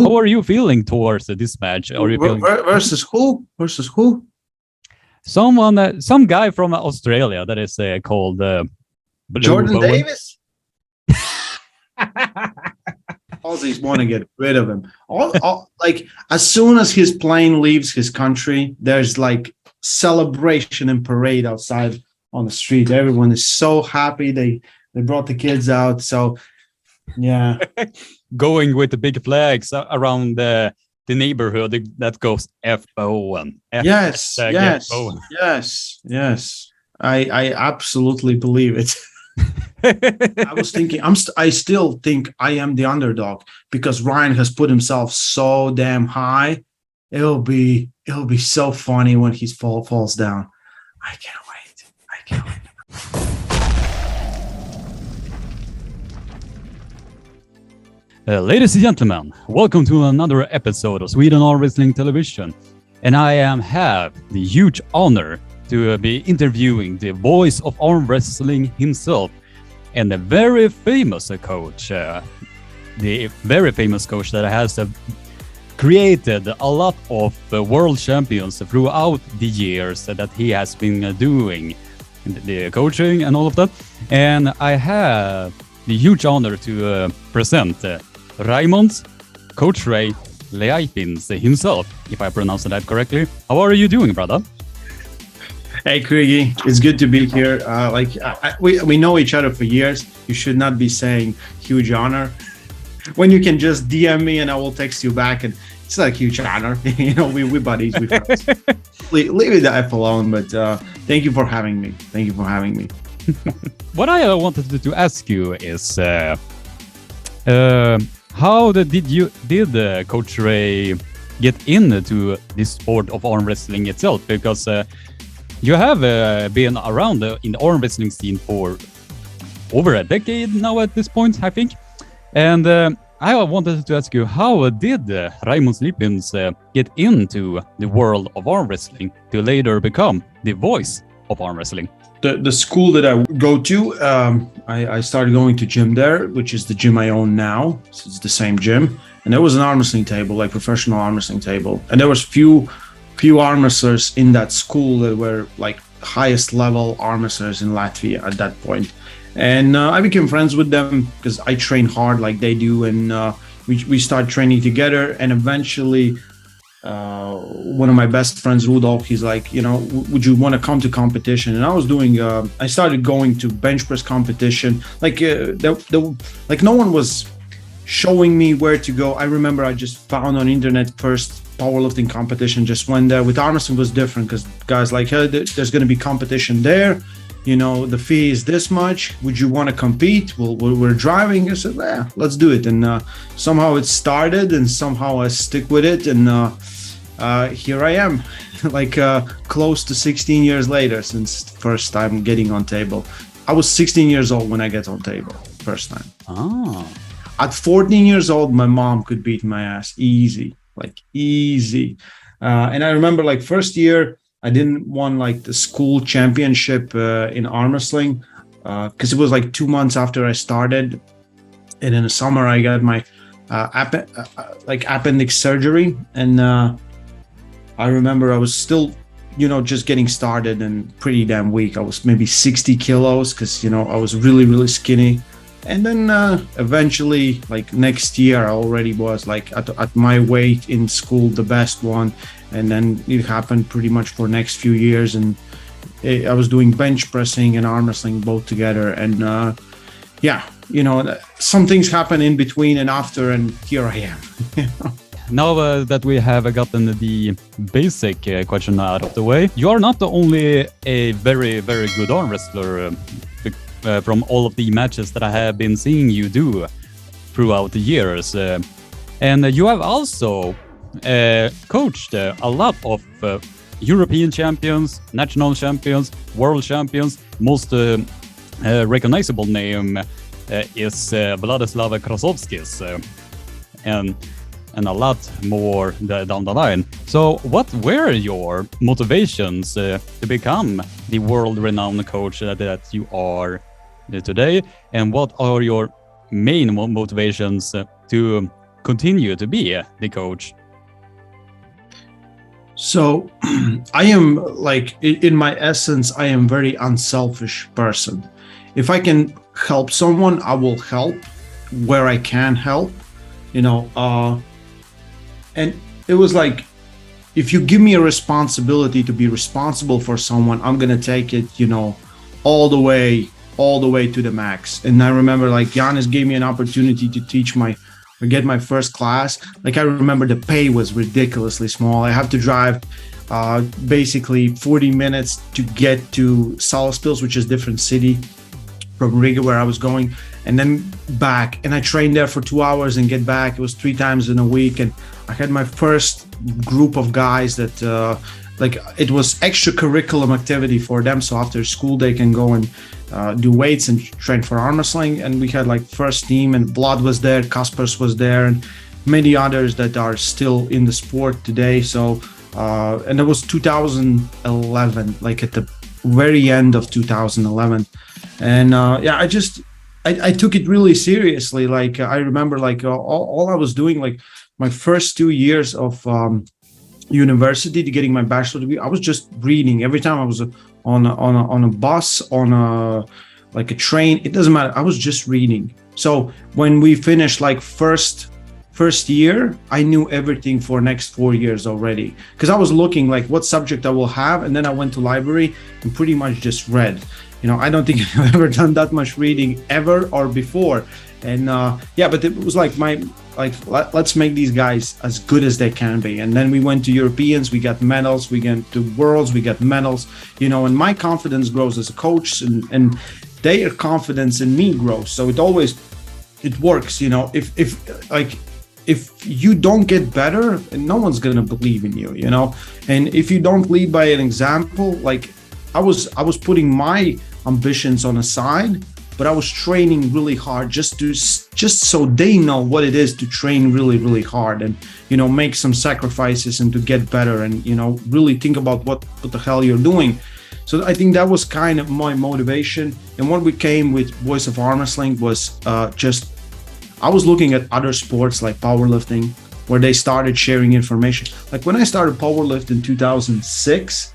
How are you feeling towards this match? Are you feeling versus who? Versus who? Someone, some guy from Australia that is called Jordan Davis. Aussies want to get rid of him. Like as soon as his plane leaves his country, there's like celebration and parade outside on the street. Everyone is so happy. They brought the kids out. So yeah, going with the big flags around the neighborhood that goes FO and yes. I absolutely believe it. I was thinking, I still think I am the underdog because Ryan has put himself so damn high. It'll be so funny when he falls down. I can't wait. Ladies and gentlemen, welcome to another episode of Sweden Armwrestling Television, and I have the huge honor to be interviewing the voice of arm wrestling himself, and the very famous coach that has created a lot of world champions throughout the years that he has been doing the coaching and all of that. And I have the huge honor to present Raimonds Coach Ray Liepins himself, if I pronounced that correctly. How are you doing, brother? Hey, Krigi, it's good to be here. We know each other for years. You should not be saying huge honor when you can just DM me and I will text you back, and it's not a huge honor. You know, we buddies, we friends. Leave it the F alone. But thank you for having me. What I wanted to ask you is, how did Coach Ray get into the sport of arm wrestling itself? Because you have been around in the arm wrestling scene for over a decade now at this point, I think. And I wanted to ask you, how did Raimonds Liepins get into the world of arm wrestling to later become the voice of arm wrestling? The school that I go to, I started going to gym there, which is the gym I own now. So it's the same gym. And there was an arm wrestling table, like professional arm wrestling table. And there was few arm wrestlers in that school that were like highest level arm wrestlers in Latvia at that point. And I became friends with them because I train hard like they do. And we started training together. And eventually, one of my best friends, Rudolf, he's like, you know, would you want to come to competition? And I was doing, I started going to bench press competition. Like, like no one was showing me where to go. I remember I just found on internet first powerlifting competition, just went there. With arm wrestling was different because guys like, hey, there's going to be competition there. You know, the fee is this much. Would you want to compete? Well, we're driving. I said, yeah, let's do it. And somehow it started, and somehow I stick with it. And here I am, like close to 16 years later since the first time getting on table. I was 16 years old when I get on table first time. Oh. At 14 years old, my mom could beat my ass easy. And I remember like first year, I didn't won like the school championship in arm wrestling because it was like 2 months after I started. And in the summer, I got my appendix surgery. And I remember I was still, you know, just getting started and pretty damn weak. I was maybe 60 kilos because, you know, I was really, really skinny. And then eventually, like next year, I already was like at my weight in school, the best one. And then it happened pretty much for next few years. And I was doing bench pressing and arm wrestling both together. And yeah, you know, some things happen in between and after, and here I am. Now that we have gotten the basic question out of the way, you are not only a very, very good arm wrestler from all of the matches that I have been seeing you do throughout the years. And you have also coached a lot of European champions, national champions, world champions. Most recognizable name is Vladislav Krasovskis, and a lot more down the line. So what were your motivations to become the world-renowned coach that you are today? And what are your main motivations to continue to be the coach? So I am like, in my essence, I am very unselfish person. If I can help someone, I will help where I can help, and it was like, if you give me a responsibility to be responsible for someone, I'm going to take it, all the way to the max. And I remember like Giannis gave me an opportunity to get my first class. Like I remember the pay was ridiculously small. I have to drive basically 40 minutes to get to Salaspils, which is a different city from Riga where I was going, and then back. And I trained there for 2 hours and get back. It was 3 times in a week. And I had my first group of guys that like it was extracurriculum activity for them. So after school, they can go and do weights and train for arm wrestling. And we had like first team, and Vlad was there, Kaspers was there, and many others that are still in the sport today. So, and it was 2011, like at the very end of 2011. And yeah, I took it really seriously. Like I remember like all I was doing, like my first 2 years of university to getting my bachelor degree, I was just reading. Every time I was on a bus, on a train, it doesn't matter, I was just reading. So when we finished like first year, I knew everything for next 4 years already, because I was looking like what subject I will have, and then I went to library and pretty much just read. I don't think I've ever done that much reading ever or before. And yeah, but it was like let's make these guys as good as they can be. And then we went to Europeans, we got medals, we went to Worlds, we got medals, and my confidence grows as a coach, and their confidence in me grows. So it works, if you don't get better, no one's gonna believe in you, and if you don't lead by an example, like I was putting my ambitions on a side, but I was training really hard just so they know what it is to train really, really hard, and make some sacrifices and to get better, and really think about what the hell you're doing. So I think that was kind of my motivation. And what we came with Voice of Arm Wrestling was I was looking at other sports like powerlifting, where they started sharing information. Like when I started powerlifting in 2006,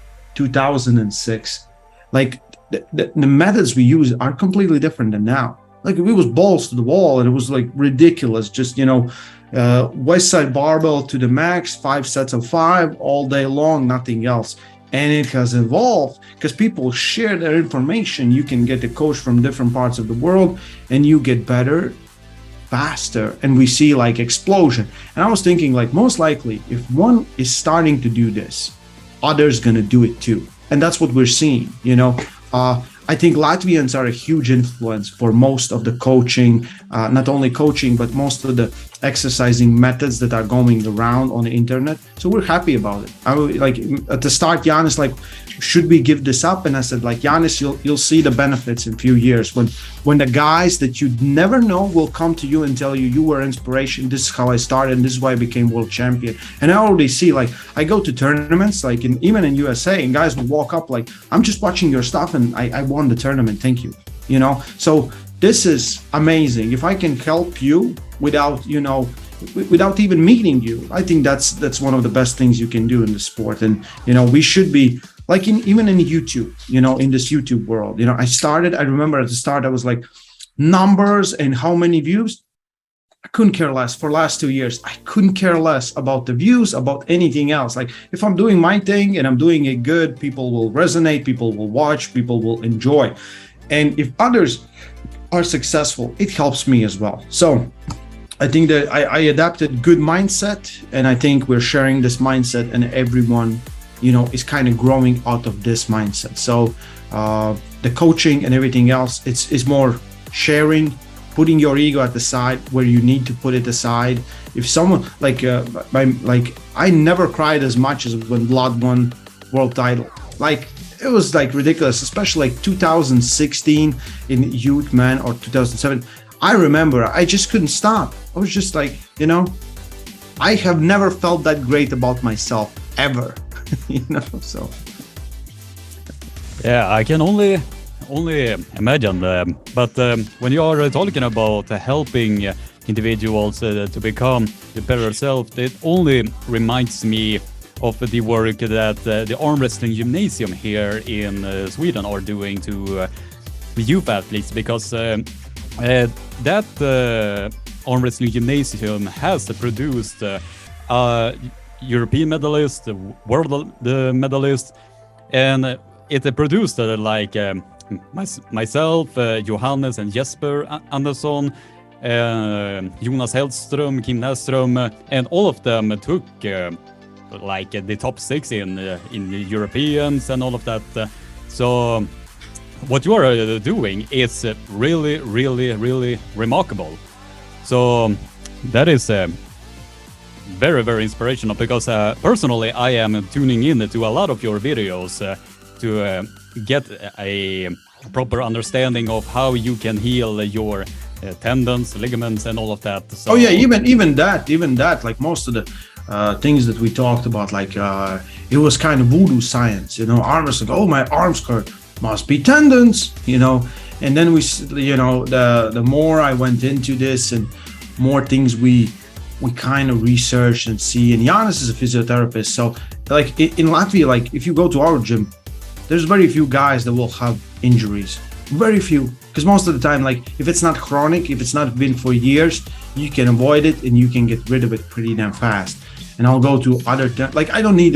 like the methods we use are completely different than now. Like it was balls to the wall, and it was like ridiculous. Just west side barbell to the max, 5 sets of 5 all day long, nothing else. And it has evolved because people share their information. You can get a coach from different parts of the world, and you get better faster, and we see like explosion. And I was thinking like, most likely if one is starting to do this, others gonna do it too. And that's what we're seeing. I think Latvians are a huge influence for most of the coaching, not only coaching, but most of the exercising methods that are going around on the internet. So we're happy about it. I like at the start, Giannis like, should we give this up? And I said like, Giannis, you'll see the benefits in a few years when the guys that you never know will come to you and tell you were inspiration. This is how I started, and this is why I became world champion. And I already see, like, I go to tournaments, like even in USA, and guys will walk up like, I'm just watching your stuff and I won the tournament. Thank you. So this is amazing. If I can help you without even meeting you, I think that's one of the best things you can do in the sport. And we should be like even in YouTube, in this YouTube world. I remember at the start I was like, numbers and how many views, I couldn't care less. For the last 2 years, I couldn't care less about the views, about anything else. Like if I'm doing my thing and I'm doing it good, people will resonate, people will watch, people will enjoy. And if others are successful, it helps me as well. So I think that I adapted good mindset, and I think we're sharing this mindset, and everyone, is kind of growing out of this mindset. So the coaching and everything else, it's more sharing, putting your ego at the side where you need to put it aside. If someone I never cried as much as when Vlad won world title. Like it was like ridiculous, especially like 2016 in youth, man, or 2007. I remember I just couldn't stop. I was just like, I have never felt that great about myself ever. So yeah, I can only imagine. But when you are talking about helping individuals to become the better self, it only reminds me of the work that the arm wrestling gymnasium here in Sweden are doing to the youth athletes, because that arm wrestling gymnasium has produced European medalist, world medalist, and it produced myself, Johannes and Jesper Andersson, Jonas Hellström, Kim Näsström, and all of them took the top 6 in the Europeans and all of that. So what you are doing is really, really, really remarkable. So that is very, very inspirational, because personally I am tuning in to a lot of your videos to get a proper understanding of how you can heal your tendons, ligaments, and all of that. So, oh yeah, even that, like most of the things that we talked about, like it was kind of voodoo science, arm wrestling. Oh, my arms hurt, must be tendons, and then the more I went into this and more things we kind of research and see. And Giannis is a physiotherapist, so like in Latvia, like if you go to our gym, there's very few guys that will have injuries, very few, because most of the time, like if it's not chronic, if it's not been for years, you can avoid it and you can get rid of it pretty damn fast. And I'll go to other like I don't need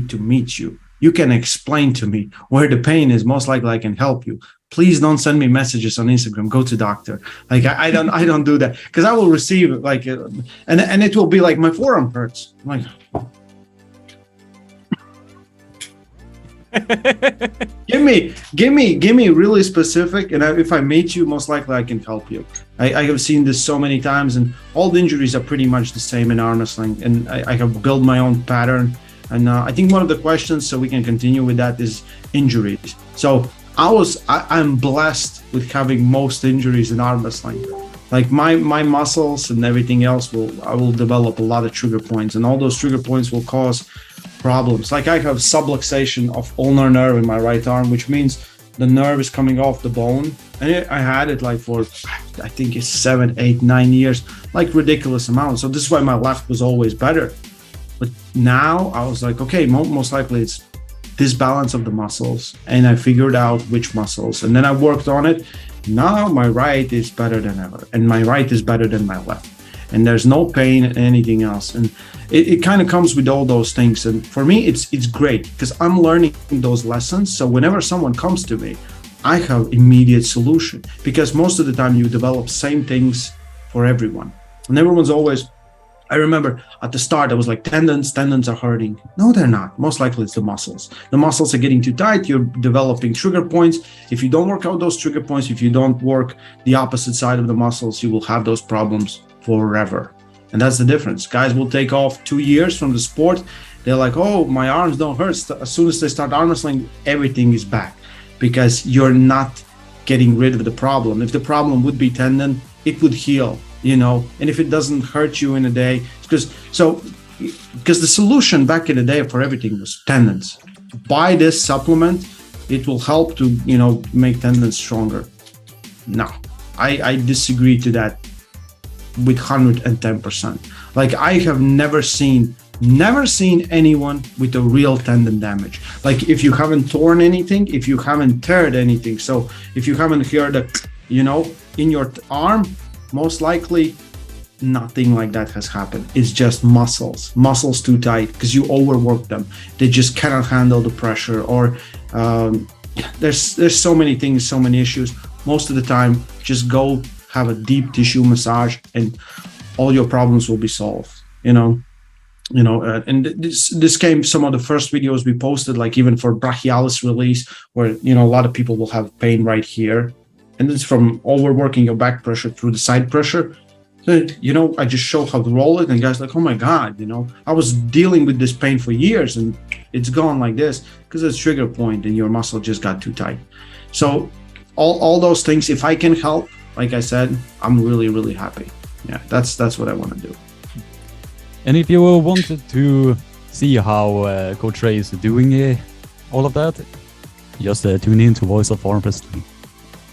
to meet you. You can explain to me where the pain is. Most likely I can help you. Please don't send me messages on Instagram. Go to doctor. Like I don't do that, because I will receive like and it will be like my forearm hurts. I'm like, give me really specific, and if I meet you, most likely I can help you. I have seen this so many times, and all the injuries are pretty much the same in arm wrestling, and I have built my own pattern. And I think one of the questions, so we can continue with that, is injuries. So I'm blessed with having most injuries in arm wrestling. Like my muscles and everything else I will develop a lot of trigger points, and all those trigger points will cause problems. Like I have subluxation of ulnar nerve in my right arm, which means the nerve is coming off the bone. And I had it like for, I think it's 7, 8, 9 years, like ridiculous amount. So this is why my left was always better. But now I was like, okay, most likely it's disbalance of the muscles. And I figured out which muscles. And then I worked on it. Now my right is better than ever. And my right is better than my left. And there's no pain and anything else. And it kind of comes with all those things. And for me, it's great, because I'm learning those lessons. So whenever someone comes to me, I have immediate solution, because most of the time you develop same things for everyone. And everyone's always, I remember at the start, I was like, tendons are hurting. No, they're not. Most likely it's the muscles. The muscles are getting too tight. You're developing trigger points. If you don't work out those trigger points, if you don't work the opposite side of the muscles, you will have those problems forever. And that's the difference. Guys will take off 2 years from the sport. They're like, oh, my arms don't hurt. As soon as they start arm wrestling, everything is back, because you're not getting rid of the problem. If the problem would be tendon, it would heal, and if it doesn't hurt you in a day, because the solution back in the day for everything was tendons. Buy this supplement, it will help to, make tendons stronger. No, I disagree to that with 110%. Like I have never seen anyone with a real tendon damage. Like if you haven't torn anything, if you haven't teared anything, so if you haven't heard in your arm, most likely nothing like that has happened. It's just muscles too tight because you overwork them. They just cannot handle the pressure, or there's so many things, so many issues. Most of the time, just go have a deep tissue massage and all your problems will be solved, and this came some of the first videos we posted, like even for Brachialis Release, where a lot of people will have pain right here, and it's from overworking your back pressure through the side pressure. So, I just show how to roll it, and guys like, oh my god, I was dealing with this pain for years and it's gone like this because it's trigger point and your muscle just got too tight. So all those things, if I can help, like I said, I'm really, really happy. Yeah, that's what I want to do. And if you wanted to see how Coach Ray is doing all of that, just tune in to Voice of Arm Wrestling.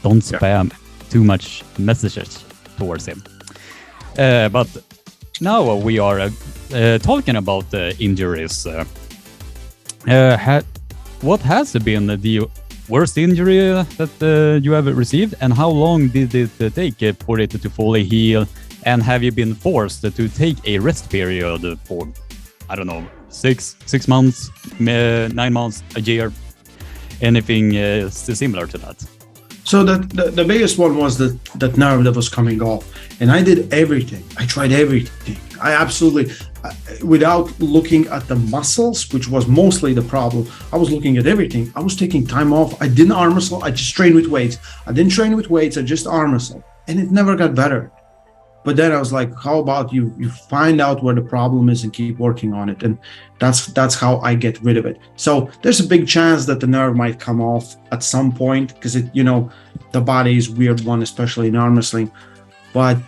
Don't spam too much messages towards him. But now we are talking about injuries. What has been the worst injury that you have received, and how long did it take for it to fully heal? And have you been forced to take a rest period for, I don't know, 6 months, 9 months, a year, anything similar to that? So the biggest one was that nerve that was coming off, and I did everything. I tried everything. I absolutely, without looking at the muscles, which was mostly the problem. I was looking at everything. I was taking time off. I didn't arm wrestle. I just trained with weights. I didn't train with weights. I just arm wrestle, and it never got better. But then I was like, how about you find out where the problem is and keep working on it? And that's how I get rid of it. So there's a big chance that the nerve might come off at some point, because the body is a weird one, especially in arm wrestling. But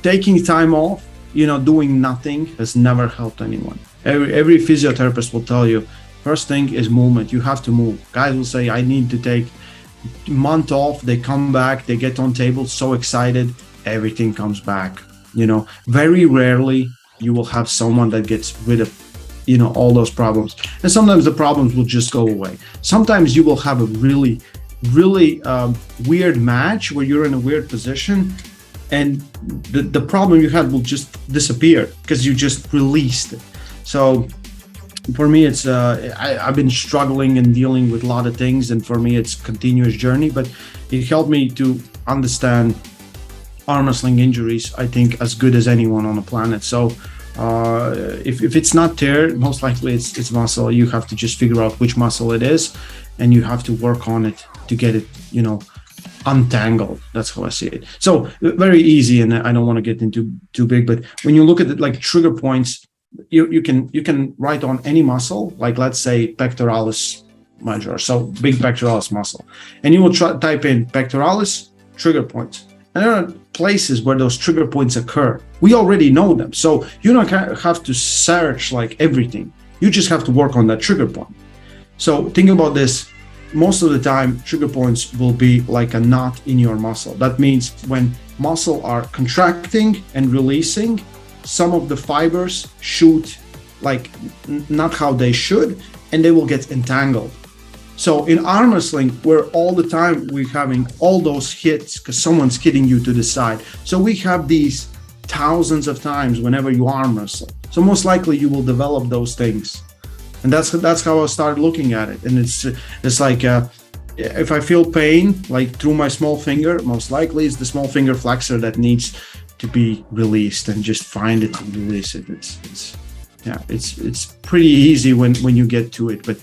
taking time off, doing nothing has never helped anyone. Every physiotherapist will tell you, first thing is movement. You have to move. Guys will say, I need to take a month off. They come back, they get on tables, so excited. Everything comes back. Very rarely you will have someone that gets rid of all those problems, and sometimes the problems will just go away. Sometimes you will have a really weird match where you're in a weird position, and the problem you had will just disappear because you just released it. So for me, it's I've been struggling and dealing with a lot of things, and for me it's a continuous journey, but it helped me to understand arm wrestling injuries, I think, as good as anyone on the planet. So if it's not tear, most likely it's muscle. You have to just figure out which muscle it is, and you have to work on it to get it, untangled. That's how I see it. So very easy, and I don't want to get into too big, but when you look at it like trigger points, you can write on any muscle, like let's say pectoralis major, so big pectoralis muscle, and you will type in pectoralis trigger points. And there are places where those trigger points occur. We already know them. So you don't have to search like everything. You just have to work on that trigger point. So think about this. Most of the time, trigger points will be like a knot in your muscle. That means when muscle are contracting and releasing, some of the fibers shoot like not how they should, and they will get entangled. So in arm wrestling, where all the time we're having all those hits because someone's hitting you to the side. So we have these thousands of times whenever you arm wrestle. So most likely you will develop those things. And that's how I started looking at it. And it's like if I feel pain like through my small finger, most likely it's the small finger flexor that needs to be released, and just find it and release it. It's pretty easy when you get to it, but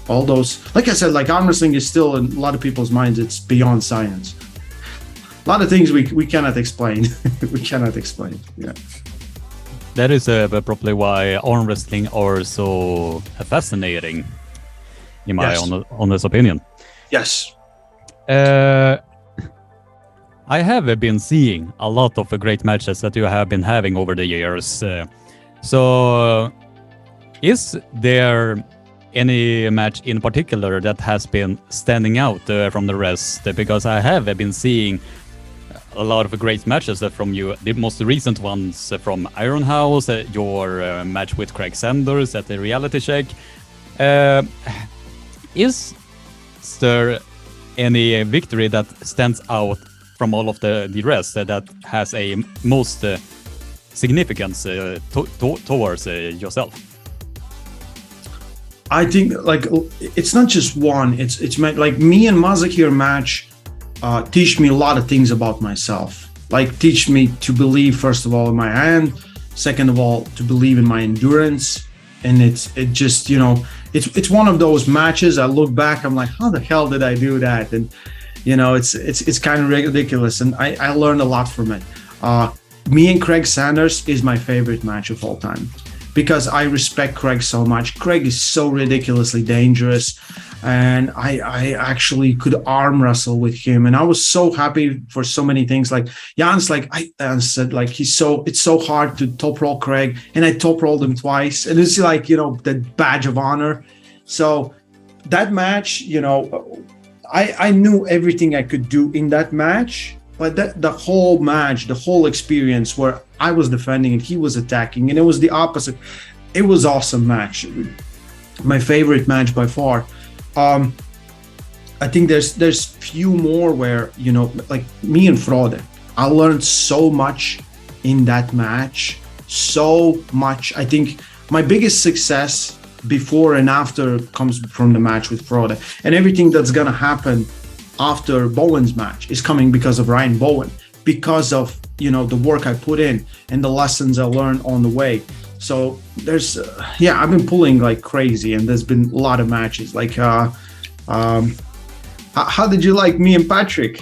all those, like I said, like arm wrestling is still in a lot of people's minds, it's beyond science. A lot of things we cannot explain. We cannot explain. Yeah. That is probably why arm wrestling are so fascinating, in my honest opinion. Yes. I have been seeing a lot of great matches that you have been having over the years. So, is there any match in particular that has been standing out from the rest? Because I have been seeing a lot of great matches from you. The most recent ones from Iron House, your match with Craig Sanders at the reality check. Is there any victory that stands out from all of the rest that has a most significance towards yourself? I think like it's not just one. It's like me and Mazakir match teach me a lot of things about myself. Like teach me to believe, first of all, in my hand, second of all, to believe in my endurance. And it's one of those matches I look back, I'm like, how the hell did I do that? And it's kind of ridiculous, and I learned a lot from it. Me and Craig Sanders is my favorite match of all time, because I respect Craig so much. Craig is so ridiculously dangerous, and I actually could arm wrestle with him, and I was so happy for so many things. Like Jan's, like I said, like it's so hard to top roll Craig, and I top rolled him twice, and it's like the badge of honor. So that match, I knew everything I could do in that match, but the whole match, the whole experience where I was defending and he was attacking, and it was the opposite. It was awesome match. My favorite match by far. I think there's few more where, you know, like me and Frode, I learned so much in that match. So much. I think my biggest success before and after comes from the match with Frode, and everything that's gonna happen after Bowen's match is coming because of Ryan Bowen, because of, you know, the work I put in and the lessons I learned on the way. So there's I've been pulling like crazy, and there's been a lot of matches. Like how did you like me and Patrick?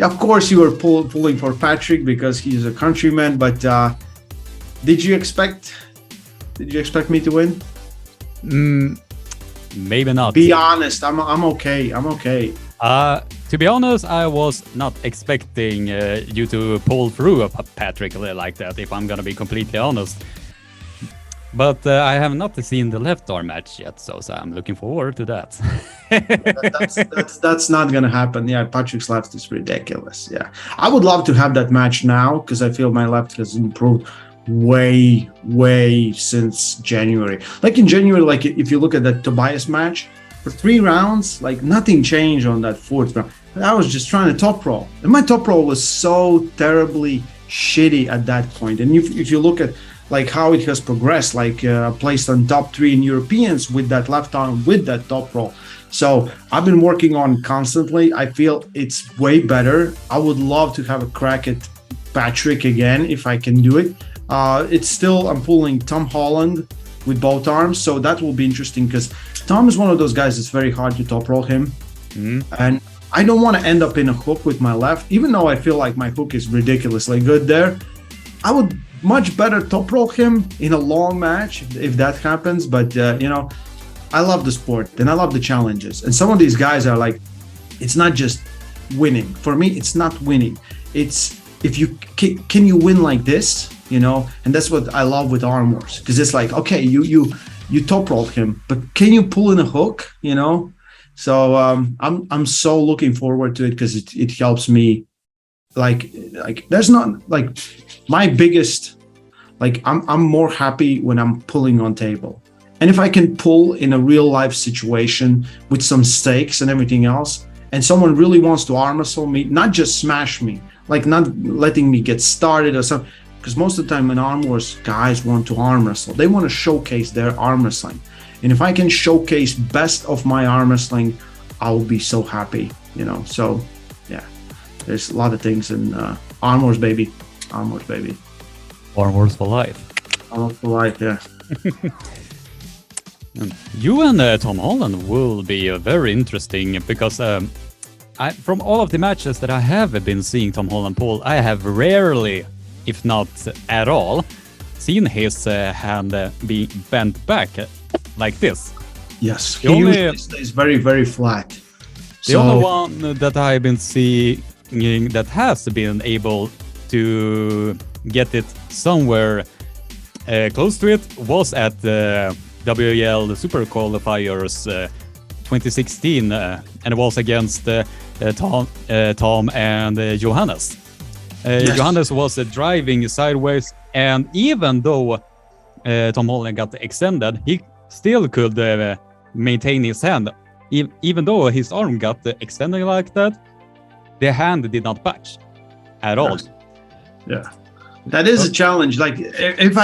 Of course you were pulling for Patrick because he's a countryman, but did you expect me to win? Maybe not. Be honest. I'm okay. To be honest, I was not expecting you to pull through Patrick like that, if I'm gonna be completely honest. But I have not seen the left arm match yet, so I'm looking forward to that. that's not gonna happen. Yeah, Patrick's left is ridiculous. Yeah, I would love to have that match now because I feel my left has improved way since January. Like in January, like if you look at that Tobias match, for 3 rounds, like nothing changed on that 4th round. I was just trying to top roll, and my top roll was so terribly shitty at that point. And if you look at like how it has progressed, like placed on top 3 in Europeans with that left arm, with that top roll. So I've been working on constantly. I feel it's way better. I would love to have a crack at Patrick again if I can do it. It's still, I'm pulling Tom Holland with both arms, so that will be interesting because Tom is one of those guys that's very hard to top roll him. And I don't want to end up in a hook with my left, even though I feel like my hook is ridiculously good there. I would much better top roll him in a long match if that happens. But you know, I love the sport and I love the challenges, and some of these guys are like, it's not just winning. For me, it's not winning. It's if you can you win like this, you know. And that's what I love with arm wars, because it's like, okay, you top rolled him, but can you pull in a hook, you know? So I'm so looking forward to it because it helps me. Like there's not like my biggest, like I'm more happy when I'm pulling on table, and if I can pull in a real life situation with some stakes and everything else, and someone really wants to arm wrestle me, not just smash me, like not letting me get started or something. Because most of the time in arm wars, guys want to arm wrestle. They want to showcase their arm wrestling. And if I can showcase best of my arm wrestling, I will be so happy, you know. So, yeah, there's a lot of things in arm wars, baby. Arm wars, baby. Arm wars for life. Arm wars for life, yeah. You and Tom Holland will be very interesting because from all of the matches that I have been seeing Tom Holland pull, I have rarely, if not at all, seen his hand be bent back like this. Yes, he usually stays very, very flat. The only one that I've been seeing that has been able to get it somewhere close to it was at the WEL Super Qualifiers 2016, and it was against Tom and Johannes. Yes. Johannes was driving sideways, and even though Tom Holland got extended, he still could maintain his hand. Even though his arm got extended like that, the hand did not budge at all. Yeah, that is a challenge. Like if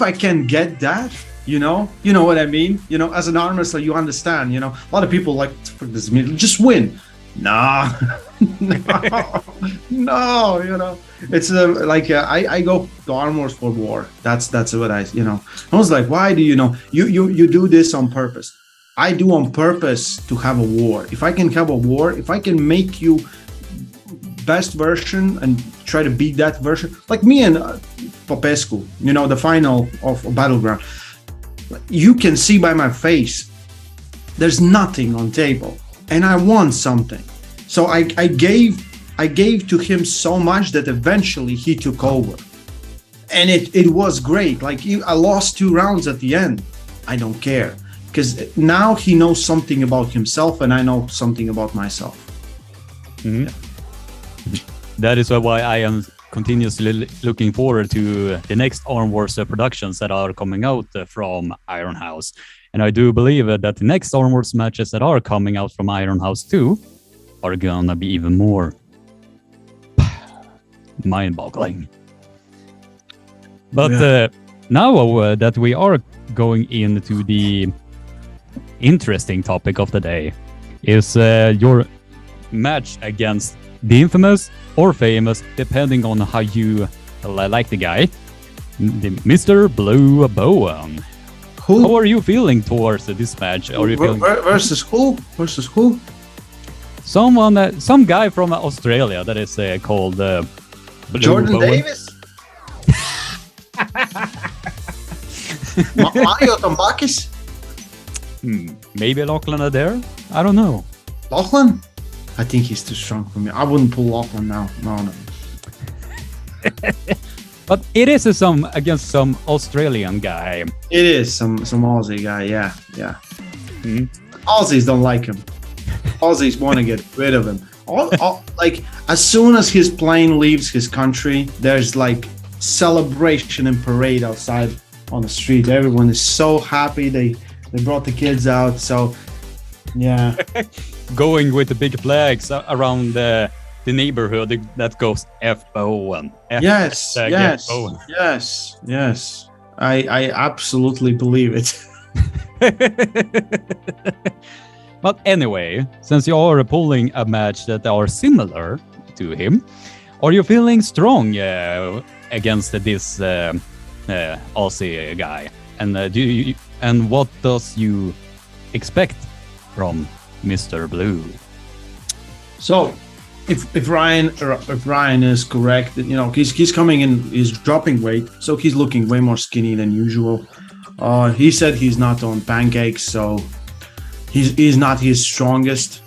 I can get that, you know what I mean. You know, as an arm wrestler, you understand. You know, a lot of people like, this just win. Nah, no, you know, it's I go to arm wars for war. That's what I was like, why do you do this on purpose? I do on purpose to have a war. If I can have a war, if I can make you best version and try to beat that version, like me and Popescu, you know, the final of Battleground, you can see by my face, there's nothing on table. And I won something. So I gave to him so much that eventually he took over. And it was great. Like I lost 2 rounds at the end. I don't care. Because now he knows something about himself and I know something about myself. Mm-hmm. That is why I am continuously looking forward to the next Arm Wars productions that are coming out from Iron House. And I do believe that the next Arm Wars matches that are coming out from Iron House 2 are gonna be even more mind-boggling. But now that we are going into the interesting topic of the day, is your match against the infamous or famous, depending on how you like the guy, the Mr. Blue Bowen. Who? How are you feeling towards this match? Are you feeling versus who? Versus who? Some guy from Australia that is called Blue Jordan Bowen. Davis? Mario Tambakis? Maybe Lachlan Adair? I don't know. Lachlan? I think he's too strong for me. I wouldn't pull Lachlan now. No. But it is against some Australian guy. It is some Aussie guy, yeah. Aussies don't like him. Aussies want to get rid of him. Like, as soon as his plane leaves his country, there's like celebration and parade outside on the street. Everyone is so happy. They brought the kids out. So, yeah. Going with the big flags around the neighborhood that goes F Bowen. Yes. I absolutely believe it. But anyway, since you are pulling a match that are similar to him, are you feeling strong against this Aussie guy? And what does you expect from Mr. Blue? So, if Ryan is correct, he's coming in, he's dropping weight, so he's looking way more skinny than usual. He said he's not on pancakes, so he's not his strongest.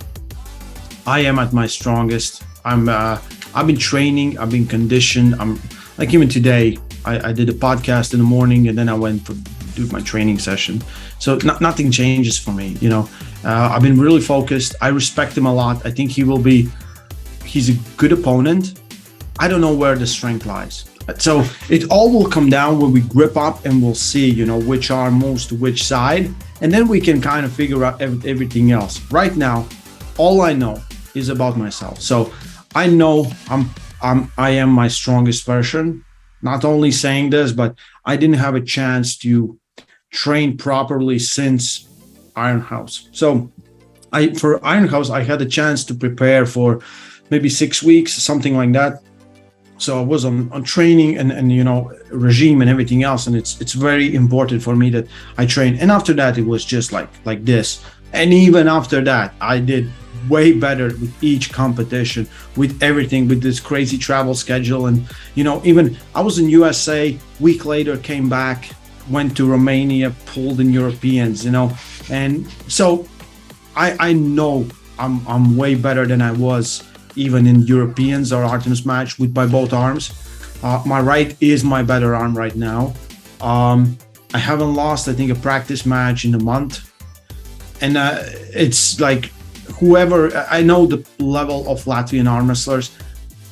I am at my strongest. I've been training, I've been conditioned. I'm like, even today, I did a podcast in the morning and then I went to do my training session. So nothing changes for me, I've been really focused. I respect him a lot. I think he's a good opponent. I don't know where the strength lies. So it all will come down when we grip up and we'll see, which are most to which side. And then we can kind of figure out everything else. Right now, all I know is about myself. So I know I am my strongest version. Not only saying this, but I didn't have a chance to train properly since Iron House. So for Iron House, I had a chance to prepare for maybe 6 weeks, something like that. So I was on training and regime and everything else, and it's very important for me that I train. And after that, it was just like this. And even after that, I did way better with each competition, with everything, with this crazy travel schedule. And even I was in USA, week later came back, went to Romania, pulled in Europeans, and so I know I'm way better than I was even in Europeans or Artemis match with my both arms. My right is my better arm right now. I haven't lost, I think, a practice match in a month. And it's like whoever, I know the level of Latvian arm wrestlers,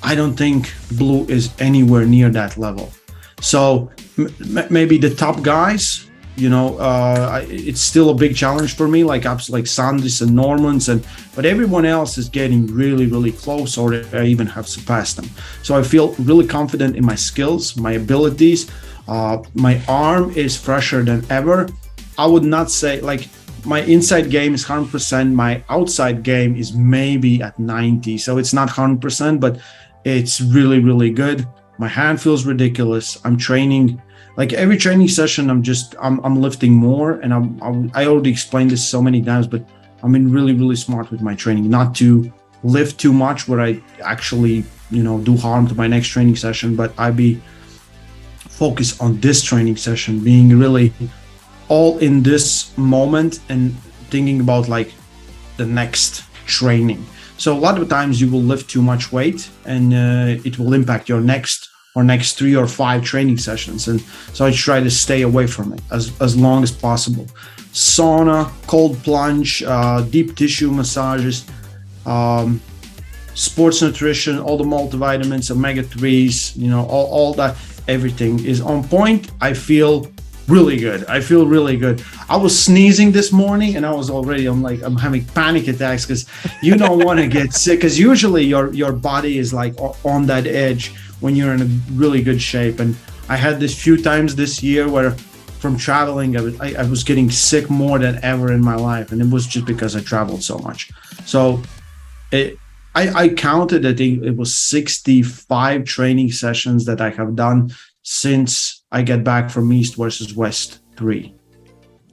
I don't think Blue is anywhere near that level. So maybe the top guys, it's still a big challenge for me, like Sandis and Normans, but everyone else is getting really, really close, or I even have surpassed them. So I feel really confident in my skills, my abilities. My arm is fresher than ever. I would not say, my inside game is 100%. My outside game is maybe at 90. So it's not 100%, but it's really, really good. My hand feels ridiculous. I'm training. Like every training session, I'm lifting more, and I already explained this so many times, but I'm being really, really smart with my training, not to lift too much where I actually, do harm to my next training session, but I be focused on this training session, being really all in this moment and thinking about the next training. So a lot of times you will lift too much weight and it will impact your next 3 or 5 training sessions, and so I try to stay away from it as long as possible. Sauna, cold plunge, deep tissue massages, sports nutrition, all the multivitamins, omega-3s, you know, all that, everything is on point. I feel really good. I was sneezing this morning and I'm having panic attacks because you don't want to get sick, because usually your body is like on that edge when you're in a really good shape. And I had this few times this year where from traveling, I was getting sick more than ever in my life. And it was just because I traveled so much. So I counted, I think it was 65 training sessions that I have done since I get back from East versus West 3.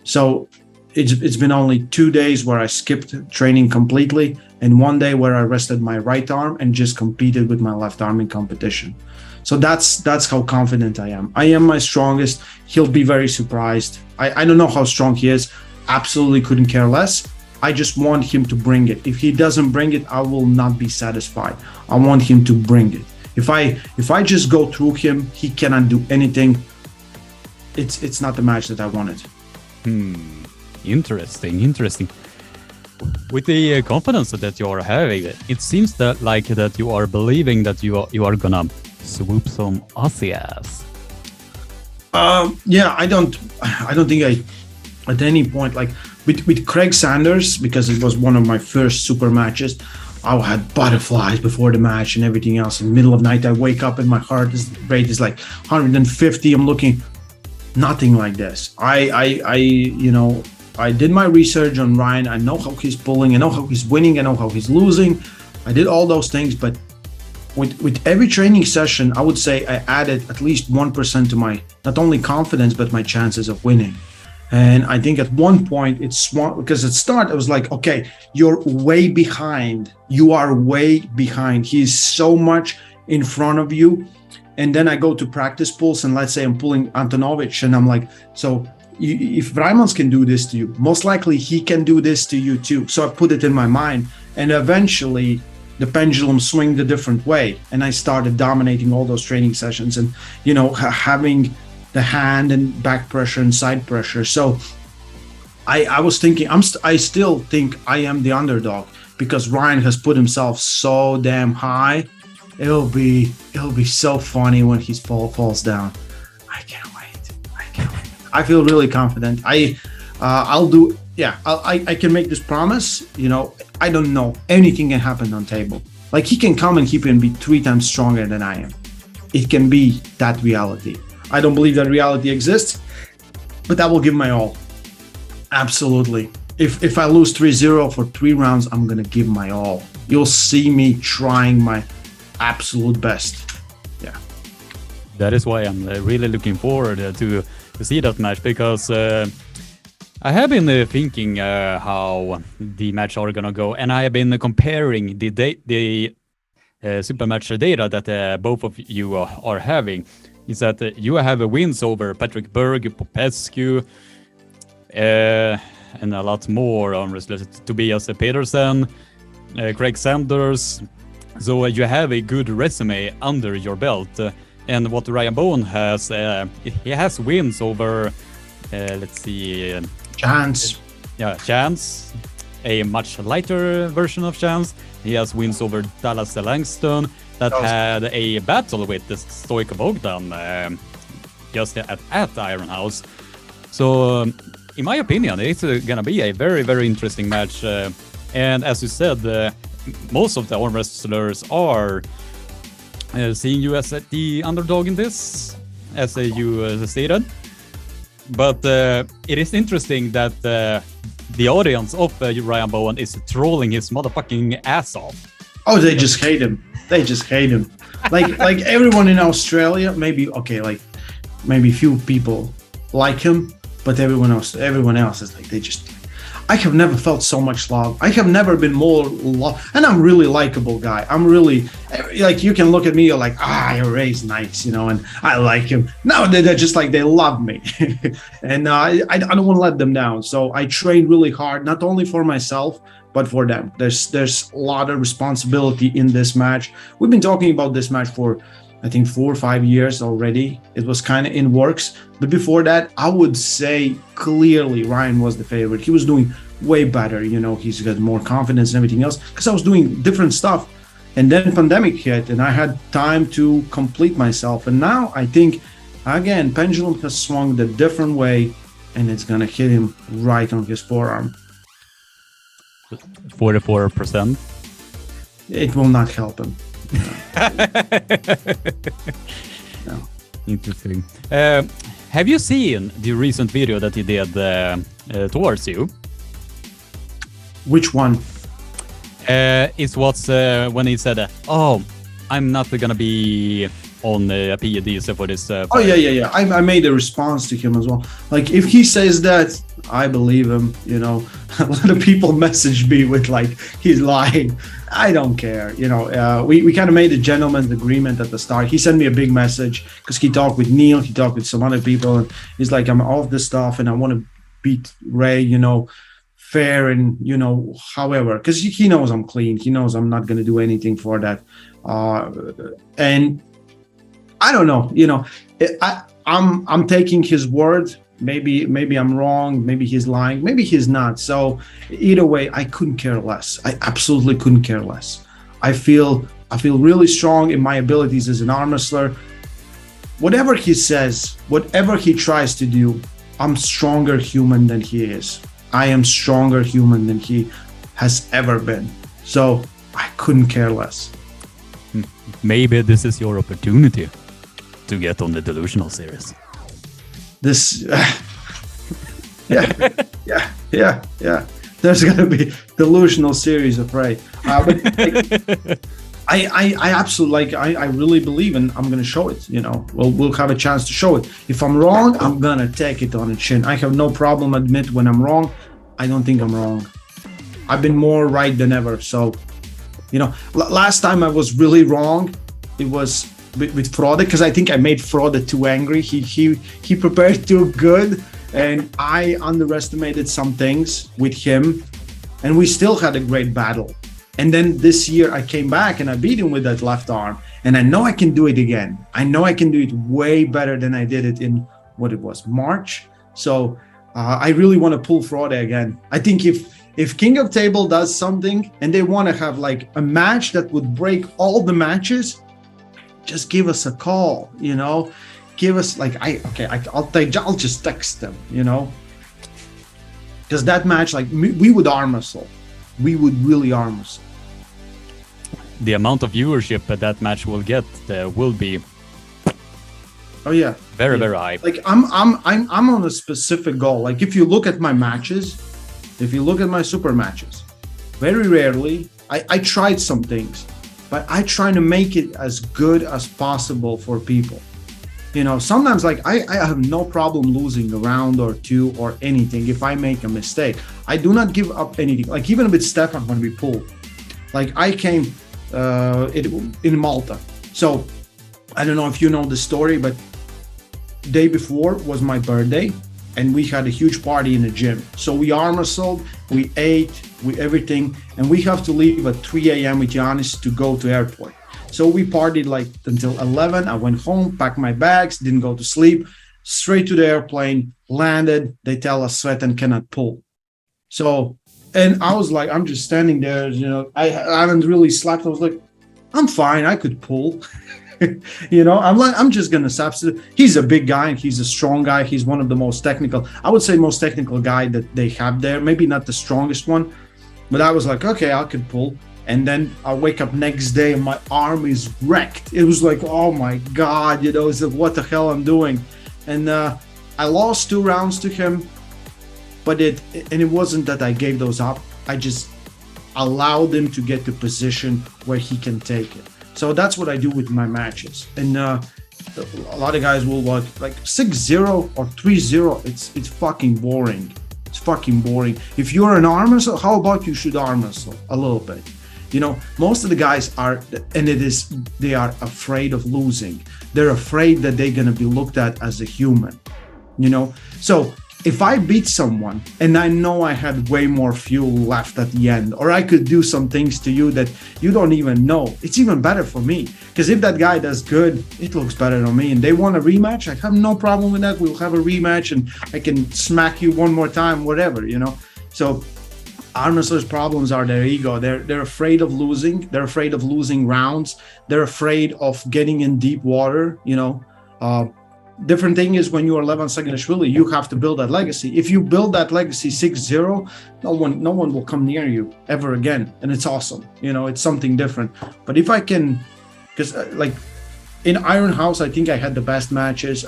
So it's been only 2 days where I skipped training completely, and 1 day where I rested my right arm and just competed with my left arm in competition. So that's how confident I am. I am my strongest. He'll be very surprised. I don't know how strong he is. Absolutely couldn't care less. I just want him to bring it. If he doesn't bring it, I will not be satisfied. I want him to bring it. If I just go through him, he cannot do anything. It's not the match that I wanted. Interesting. With the confidence that you are having, it seems that you are believing that you are gonna swoop some Aussie ass. Yeah, I don't think I at any point, like with Craig Sanders, because it was one of my first super matches, I had butterflies before the match and everything else. In the middle of the night, I wake up and my heart rate is like 150. I'm looking, nothing like this. I did my research on Ryan. I know how he's pulling. I know how he's winning. I know how he's losing. I did all those things, but with every training session, I would say I added at least 1% to my not only confidence but my chances of winning. And I think at one point it swung, because at start it was like, okay, you're way behind. You are way behind. He's so much in front of you. And then I go to practice pulls, and let's say I'm pulling Antonovich, and I'm like, so if Raimonds can do this to you, most likely he can do this to you too. So I put it in my mind, and eventually the pendulum swung a different way, and I started dominating all those training sessions, and having the hand and back pressure and side pressure. So I was thinking, I still think I am the underdog, because Ryan has put himself so damn high. It'll be so funny when he falls down. I can't wait. I feel really confident. I'll do. Yeah, I can make this promise. I don't know. Anything can happen on table. Like, he can come and he can be 3 times stronger than I am. It can be that reality. I don't believe that reality exists, but I will give my all. Absolutely. If I lose 3-0 for 3 rounds, I'm gonna give my all. You'll see me trying my absolute best. Yeah. That is why I'm really looking forward to see that match, because I have been thinking how the match are gonna go, and I have been comparing the super match data that both of you are having. Is that you have wins over Patrick Berg, Popescu, and a lot more on wrestlers, Tobias Pedersen, Craig Sanders. So you have a good resume under your belt. And what Ryan Bowen has, he has wins over, let's see, Chance. Yeah, Chance, a much lighter version of Chance. He has wins over Dallas Langston, that had a battle with the Stoico Bogdan just at Iron House. So, in my opinion, it's gonna be a very, very interesting match. And as you said, most of the arm wrestlers are seeing you as the underdog in this, as you stated. But it is interesting that the audience of Ryan Bowen is trolling his motherfucking ass off. Oh, they just hate him. They just hate him. Like everyone in Australia, maybe few people like him, but everyone else is like, I have never felt so much love. I have never been more love, and I'm really likable guy. I'm really, like, you can look at me, you're like, Ray's nice, and I like him. No, they're just like, they love me. And I don't want to let them down. So I train really hard, not only for myself, but for them. There's a lot of responsibility in this match. We've been talking about this match for, I think, 4 or 5 years already. It was kind of in works. But before that, I would say clearly Ryan was the favorite. He was doing way better. He's got more confidence and everything else, because I was doing different stuff. And then pandemic hit and I had time to complete myself. And now I think, again, pendulum has swung the different way and it's going to hit him right on his forearm. 44%. It will not help him. No. Interesting. Have you seen the recent video that he did towards you? Which one? It was when he said, "Oh, I'm not gonna be on PEDs for this." Oh yeah. I made a response to him as well. Like if he says that, I believe him. You know, a lot of people message me with like he's lying. I don't care. You know, we kind of made a gentleman's agreement at the start. He sent me a big message because he talked with Neil, he talked with some other people, and he's like, "I'm off this stuff, and I want to beat Ray." You know. Fair and however, because he knows I'm clean, he knows I'm not going to do anything for that, and I don't know, I'm taking his word. Maybe I'm wrong, maybe he's lying, maybe he's not. So either way, I couldn't care less. I absolutely couldn't care less. I feel really strong in my abilities as an arm wrestler. Whatever he says, whatever he tries to do, I'm stronger human than he is. I am stronger human than he has ever been. So I couldn't care less. Maybe this is your opportunity to get on the delusional series. This, yeah. There's gonna be delusional series of Ray. But I absolutely I really believe, and I'm gonna show it. We'll have a chance to show it. If I'm wrong, I'm gonna take it on the chin. I have no problem admit when I'm wrong. I don't think I'm wrong. I've been more right than ever. So, last time I was really wrong. It was with Frode, because I think I made Frode too angry. He prepared too good, and I underestimated some things with him, and we still had a great battle. And then this year I came back and I beat him with that left arm, and I know I can do it again. I know I can do it way better than I did it in March. So I really want to pull Frode again. I think if King of Table does something and they want to have like a match that would break all the matches, just give us a call, give us like, I'll just text them, because that match, like we would arm wrestle. We would really arm wrestle. The amount of viewership that match will get will be very high. Like I'm on a specific goal. Like if you look at my matches, if you look at my super matches, very rarely I tried some things, but I try to make it as good as possible for people. Sometimes like I have no problem losing a round or two or anything if I make a mistake. I do not give up anything. Like even with Stefan when we pulled, like I came in Malta. So I don't know if you know the story, but day before was my birthday and we had a huge party in the gym. So we arm wrestled, we ate, everything, and we have to leave at 3 a.m. with Giannis to go to airport. So we partied like until 11. I went home, packed my bags, didn't go to sleep, straight to the airplane, landed. They tell us Svetan cannot pull. So, and I was like, I'm just standing there, I haven't really slept. I was like, I'm fine, I could pull. I'm just gonna substitute. He's a big guy and he's a strong guy. He's one of the most technical, I would say most technical guy that they have there. Maybe not the strongest one, but I was like, okay, I could pull. And then I wake up next day and my arm is wrecked. It was like, oh my God, it's like, what the hell I'm doing. And I lost 2 rounds to him, but it wasn't that I gave those up. I just allowed him to get to position where he can take it. So that's what I do with my matches. And a lot of guys will watch like 6-0 or 3-0. It's fucking boring. It's fucking boring. If you're an arm wrestler, how about you should arm wrestle a little bit? Most of the guys are, and they are afraid of losing. They're afraid that they're going to be looked at as a human, So if I beat someone and I know I had way more fuel left at the end, or I could do some things to you that you don't even know, it's even better for me. Because if that guy does good, it looks better on me. And they want a rematch, I have no problem with that. We'll have a rematch and I can smack you one more time, whatever, So arm wrestlers' problems are their ego. They're afraid of losing. They're afraid of losing rounds. They're afraid of getting in deep water. Different thing is when you are Levan Saginashvili, you have to build that legacy. If you build that legacy 6-0, no one will come near you ever again, and it's awesome. It's something different. But if I can, because like in Iron House, I think I had the best matches.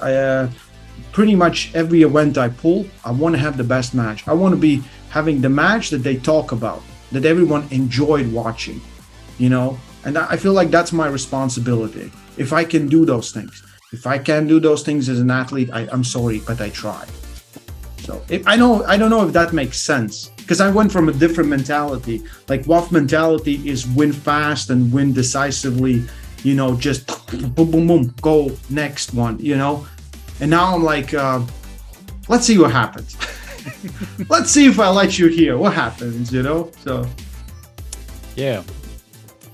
Pretty much every event I pull, I want to have the best match. I want to be having the match that they talk about, that everyone enjoyed watching, and I feel like that's my responsibility. If I can do those things. If I can't do those things as an athlete, I'm sorry, but I tried. So I don't know if that makes sense, because I went from a different mentality. Like WAF mentality is win fast and win decisively, just boom, boom, boom, go next one, And now I'm like, let's see what happens. Let's see if I let you hear what happens, So yeah.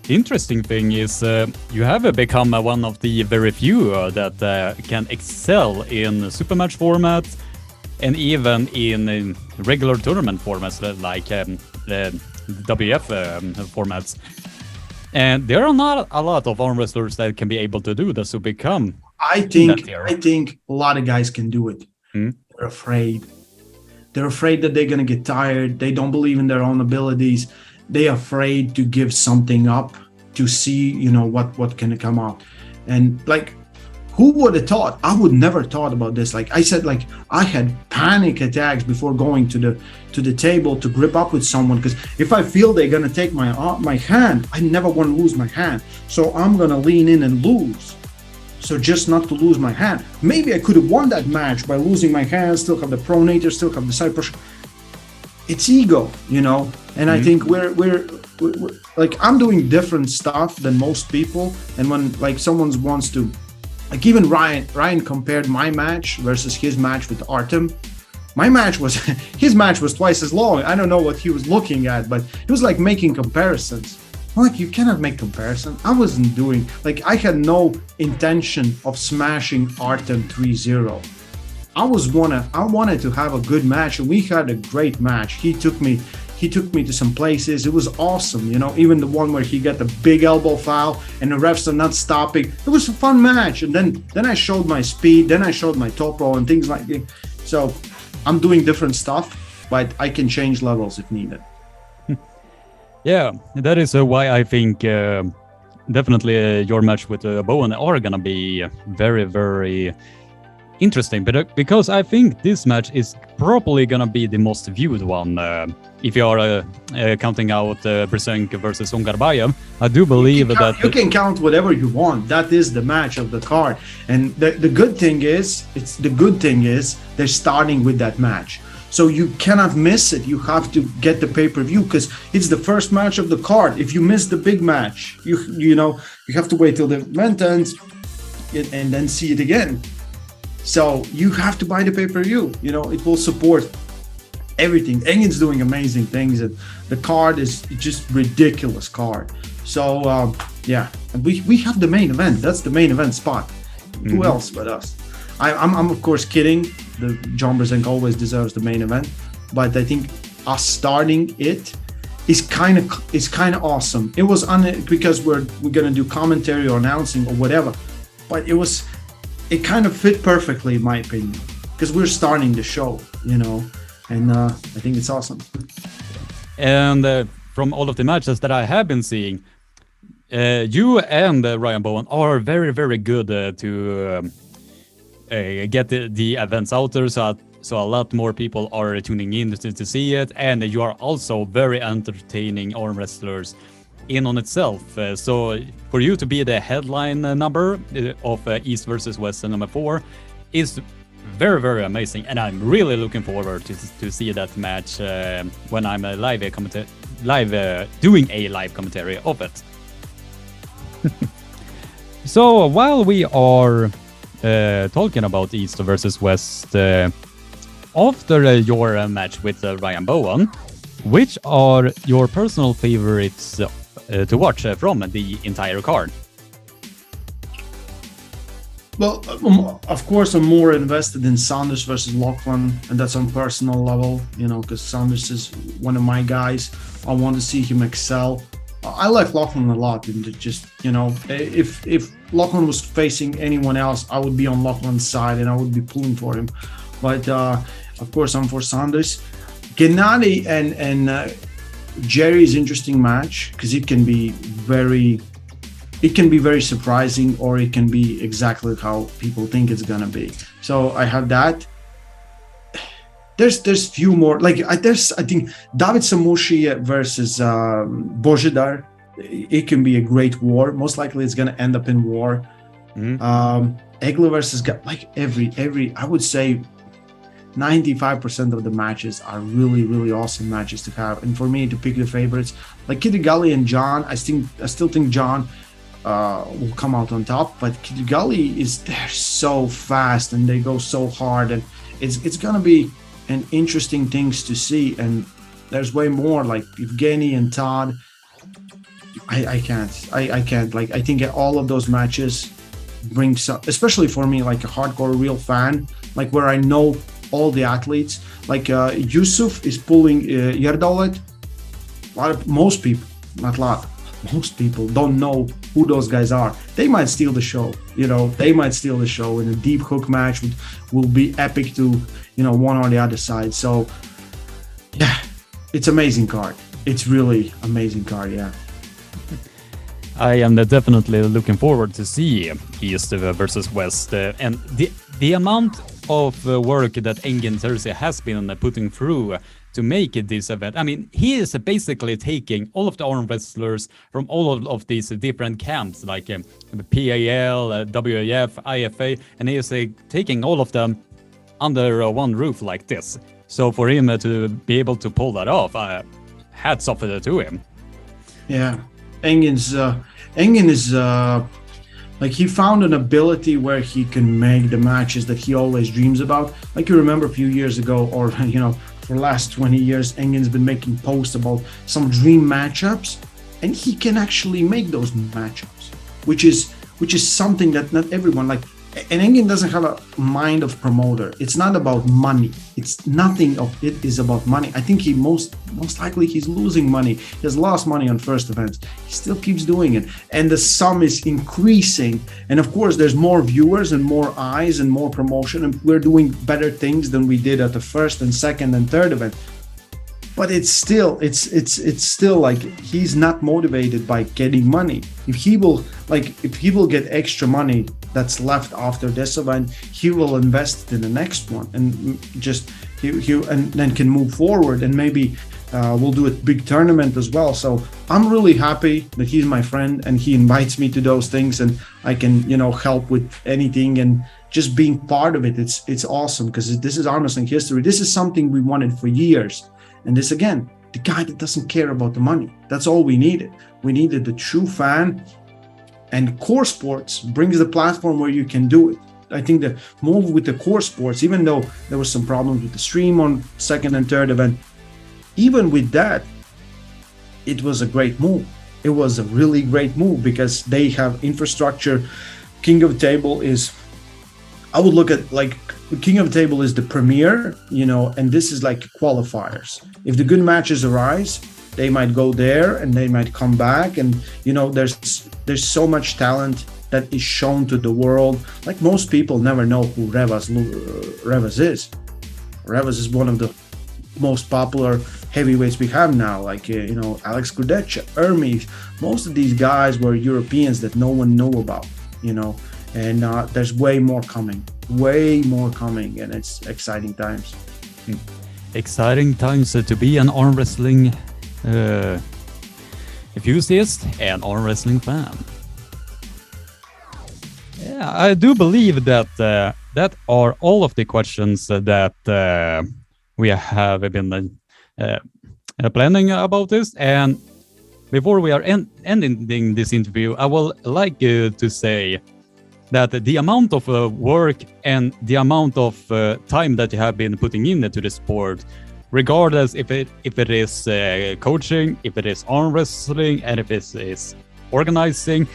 The interesting thing is you have become one of the very few that can excel in super match formats and even in regular tournament formats like the WF formats. And there are not a lot of arm wrestlers that can be able to do this to become. I think a lot of guys can do it. They're afraid. They're afraid that they're gonna get tired. They don't believe in their own abilities. They're afraid to give something up to see, what can come out. And like, who would have thought? I would never thought about this. Like I said, like I had panic attacks before going to the table to grip up with someone, because if I feel they're gonna take my hand, I never want to lose my hand. So I'm gonna lean in and lose. So just not to lose my hand. Maybe I could have won that match by losing my hand, still have the pronator, still have the side push. It's ego, and I think we're like, I'm doing different stuff than most people. And when like someone wants to, like even Ryan compared my match versus his match with Artem. His match was twice as long. I don't know what he was looking at, but it was like making comparisons. Like, you cannot make comparison. I wasn't doing, like, I had no intention of smashing Artem 3-0. I wanted to have a good match, and we had a great match. He took me to some places. It was awesome, even the one where he got the big elbow foul and the refs are not stopping. It was a fun match. And then I showed my speed, then I showed my top roll and things like that. So I'm doing different stuff, but I can change levels if needed. Yeah, that is why I think definitely your match with Bowen are gonna be very, very interesting. But because I think this match is probably gonna be the most viewed one. If you are counting out Brzenk versus Ungarbayev, I do believe that you can count whatever you want. That is the match of the card, and the good thing is, they're starting with that match. So you cannot miss it. You have to get the pay-per-view because it's the first match of the card. If you miss the big match, you have to wait till the event ends and then see it again. So you have to buy the pay-per-view. It will support everything. Engin's doing amazing things, and the card is just ridiculous card. So and we have the main event. That's the main event spot. Who else but us? I'm of course kidding. The John Brzenk always deserves the main event, but I think us starting it is kind of awesome. It was because we're gonna do commentary or announcing or whatever, but it kind of fit perfectly in my opinion because we're starting the show, and I think it's awesome. And from all of the matches that I have been seeing, you and Ryan Bowen are very, very good to get the events out there, so a lot more people are tuning in to see it, and you are also very entertaining arm wrestlers in on itself. So for you to be the headline number of East versus West number 4 is very, very amazing, and I'm really looking forward to see that match when I'm doing a live commentary of it. So while we are talking about East versus West, after your match with Ryan Bowen, which are your personal favorites to watch from the entire card? Well, of course, I'm more invested in Saunders versus Lachlan, and that's on personal level, because Saunders is one of my guys. I want to see him excel. I like Lachlan a lot, and just if Lachlan was facing anyone else, I would be on Lachlan's side and I would be pulling for him. But of course, I'm for Saunders. Gennady and Jerry's interesting match because it can be very surprising, or it can be exactly how people think it's gonna be. So I have that. There's few more, I think David Samushi versus Božidar. It can be a great war. Most likely it's gonna end up in war. Egler versus every I would say 95% of the matches are really, really awesome matches to have. And for me to pick the favorites, like Kitty and John, I still think John will come out on top, but Kitty they're so fast and they go so hard, and it's gonna be an interesting things to see. And there's way more like Evgeny and Todd. I can't. I think all of those matches bring some, especially for me, like a hardcore real fan, like where I know all the athletes. Like Yusuf is pulling Yerdolet. Most people, not a lot, most people don't know who those guys are. They might steal the show, they might steal the show, and a deep hook match will be epic to, one or the other side. So yeah, it's amazing card. It's really amazing card, yeah. I am definitely looking forward to see East versus West, and the amount of work that Engin Terzi has been putting through to make this event. I mean, he is basically taking all of the arm wrestlers from all of these different camps, like PAL, WAF, IFA, and he is taking all of them under one roof like this. So for him to be able to pull that off, hats off to him. Yeah, Engin is he found an ability where he can make the matches that he always dreams about. Like you remember a few years ago, or for the last 20 years, Engin's been making posts about some dream matchups, and he can actually make those matchups, which is something that not everyone like. And Engin doesn't have a mind of promoter. It's not about money. It's nothing of it is about money. I think he most likely he's losing money. He has lost money on first events. He still keeps doing it, and the sum is increasing. And of course, there's more viewers and more eyes and more promotion, and we're doing better things than we did at the first and second and third event. But it's still like he's not motivated by getting money. If he will get extra money that's left after this event, he will invest it in the next one, and just he and then can move forward, and maybe we'll do a big tournament as well. So I'm really happy that he's my friend and he invites me to those things, and I can help with anything, and just being part of it. It's awesome because this is arm wrestling history. This is something we wanted for years. And this, again, the guy that doesn't care about the money. That's all we needed. We needed the true fan. And core sports brings the platform where you can do it. I think the move with the core sports, even though there was some problems with the stream on second and third event, even with that, it was a great move. It was a really great move because they have infrastructure. King of Table is, I would look at like King of Table is the premier, and this is like qualifiers. If the good matches arise, they might go there and they might come back, and there's so much talent that is shown to the world. Like most people never know who Revas is. Revas is one of the most popular heavyweights we have now, like Alex Kudecha, Hermes. Most of these guys were Europeans that no one knew about, and there's way more coming, and it's exciting times. Exciting times to be an arm wrestling enthusiast and arm wrestling fan. Yeah, I do believe that that are all of the questions that we have been planning about this. And before we are ending this interview, I will like to say that the amount of work and the amount of time that you have been putting into the sport, regardless if it is coaching, if it is arm wrestling, and if it is organizing,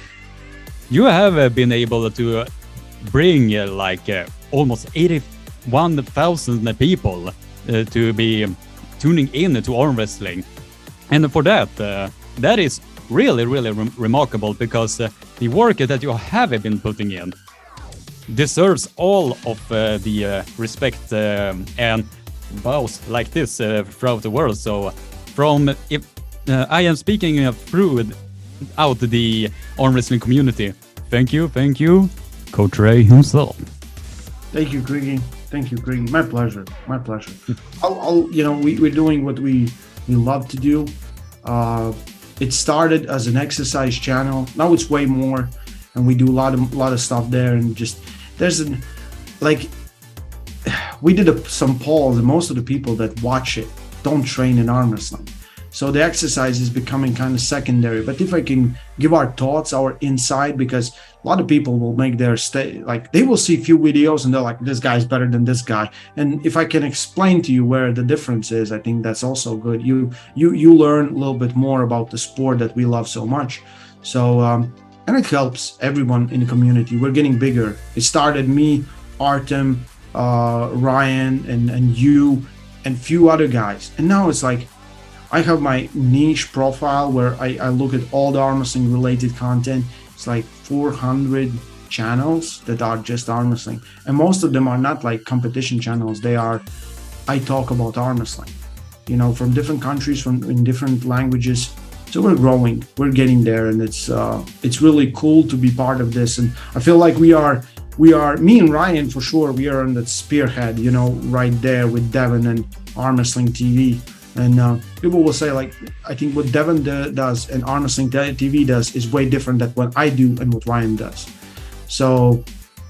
you have been able to bring almost 81,000 people to be tuning in to arm wrestling. And for that, that is really, really remarkable, because the work that you have been putting in deserves all of the respect and bows like this throughout the world. So if I am speaking throughout the arm wrestling community, thank you, Coach Ray himself. Thank you, Griggy. My pleasure. We're doing what we love to do. It started as an exercise channel. Now it's way more, and we do a lot of stuff there. And just we did some polls, and most of the people that watch it don't train in arm wrestling. So the exercise is becoming kind of secondary. But if I can give our thoughts, our insight, because a lot of people will make their they will see a few videos and they're like, this guy's better than this guy. And if I can explain to you where the difference is, I think that's also good. You learn a little bit more about the sport that we love so much. So, and it helps everyone in the community. We're getting bigger. It started me, Artem, Ryan, and you, and few other guys. And now it's like, I have my niche profile where I look at all the arm wrestling related content. It's like 400 channels that are just arm wrestling. And most of them are not like competition channels. I talk about arm wrestling, from different countries, in different languages. So we're growing, we're getting there. And it's really cool to be part of this. And I feel like we are, me and Ryan for sure, we are on that spearhead, right there with Devin and Arm Wrestling TV. And people will say, I think what Devin does and Arm Wrestling TV does is way different than what I do and what Ryan does. So,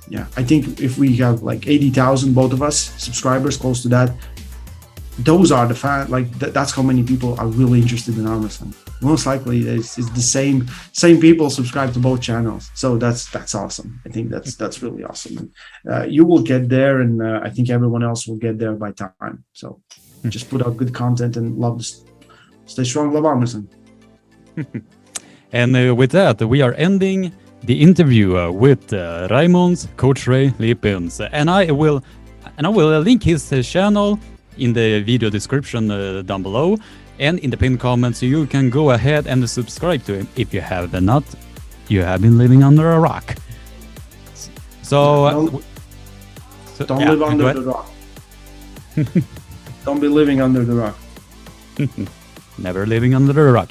yeah, I think if we have 80,000, both of us, subscribers, close to that, those are the fans. That's how many people are really interested in arm wrestling. Most likely, it's the same people subscribe to both channels. So that's awesome. I think that's really awesome. And, you will get there, and I think everyone else will get there by time. So. Just put out good content and stay strong, love arm wrestling. And with that, we are ending the interview with Raimonds Coach Ray Liepins, and I will link his channel in the video description down below and in the pinned comment, so you can go ahead and subscribe to him. If you have not, you have been living under a rock. So don't live under the rock. Don't be living under the rock. Never living under the rock.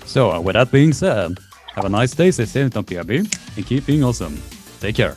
So, with that being said, have a nice day, stay safe, don't be happy, and keep being awesome. Take care.